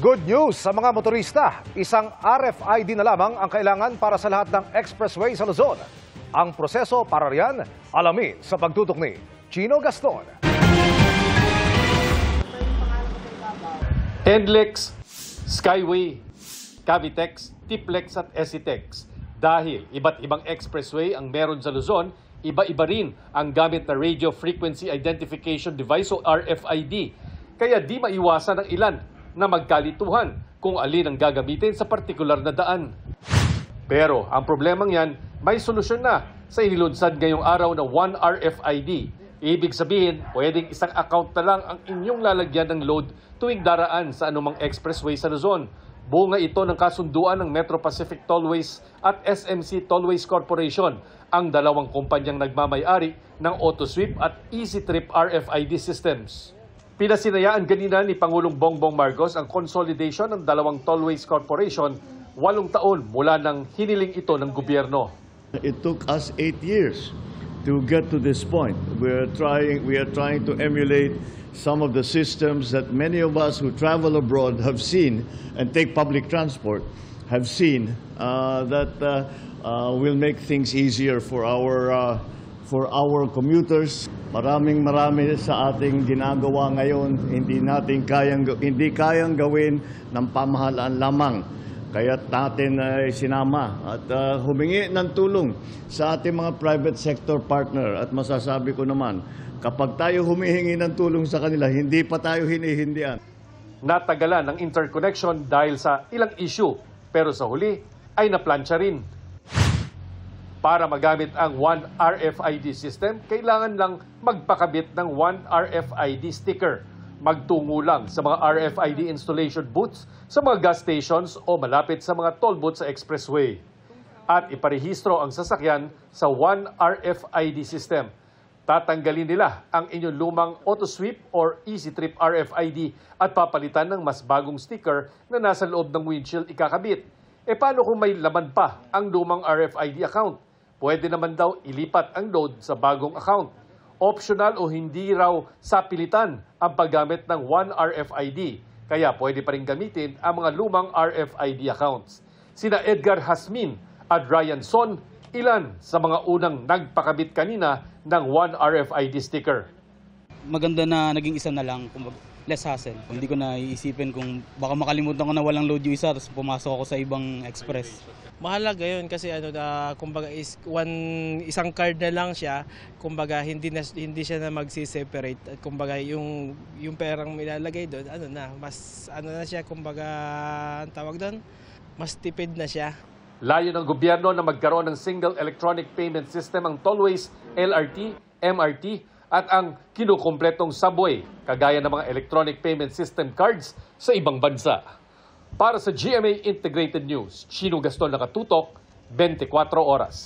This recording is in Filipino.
Good news sa mga motorista. Isang RFID na lamang ang kailangan para sa lahat ng expressway sa Luzon. Ang proseso para riyan, alamin sa pagtutok ni Chino Gaston. NLEX, Skyway, Cavitex, Tiplex at Esitex. Dahil iba't ibang expressway ang meron sa Luzon, iba-iba rin ang gamit na Radio Frequency Identification Device o RFID. Kaya di maiwasan ng ilan na magkalituhan kung alin ang gagamitin sa partikular na daan. Pero ang problemang yan, may solusyon na sa inilunsad ngayong araw na One RFID. Ibig sabihin, pwedeng isang account na lang ang inyong lalagyan ng load tuwing daraan sa anumang expressway sa Luzon. Bunga ito ng kasunduan ng Metro Pacific Tollways at SMC Tollways Corporation, ang dalawang kumpanyang nagmamay-ari ng AutoSweep at EasyTrip RFID systems. Pinasinayaan ganina ni Pangulong Bongbong Marcos ang consolidation ng dalawang Tollways Corporation 8 taon mula nang hiniling ito ng gobyerno. It took us 8 years to get to this point. We are trying to emulate some of the systems that many of us who travel abroad have seen and take public transport have seen that will make things easier for our commuters. Marami sa ating ginagawa ngayon hindi kayang gawin ng pamahalaan lamang. Kaya't natin sinama at humingi ng tulong sa ating mga private sector partner. At masasabi ko naman, kapag tayo humihingi ng tulong sa kanila, hindi pa tayo hinihindian. Natagalan ng interconnection dahil sa ilang issue, pero sa huli ay naplansya rin. Para magamit ang One RFID system, kailangan lang magpakabit ng One RFID sticker. Magtungo lang sa mga RFID installation booths sa mga gas stations o malapit sa mga toll booths sa expressway. At iparehistro ang sasakyan sa One RFID system. Tatanggalin nila ang inyong lumang AutoSweep or EasyTrip RFID at papalitan ng mas bagong sticker na nasa loob ng windshield ikakabit. E paano kung may laman pa ang lumang RFID account? Pwede naman daw ilipat ang load sa bagong account. Optional o hindi raw sa pilitan ang paggamit ng One RFID. Kaya pwede pa rin gamitin ang mga lumang RFID accounts. Sina Edgar Hasmin at Ryan Son, ilan sa mga unang nagpakabit kanina ng One RFID sticker. Maganda na naging isa na lang, less hassle. Hindi ko na iisipin kung baka makalimutan ko na walang load yung isa tapos pumasok ako sa ibang express. Mahalaga yun kasi kumbaga isang card na lang siya, kumbaga hindi siya na magsi-separate at kumbaga yung perang ilalagay doon, mas na siya, kumbaga ang tawag doon, mas tipid na siya. Layo ng gobyerno na magkaroon ng single electronic payment system ang tollways, LRT, MRT at ang kinukumpletong subway, kagaya ng mga electronic payment system cards sa ibang bansa. Para sa GMA Integrated News, Chino Gaston, nakatutok, 24 oras.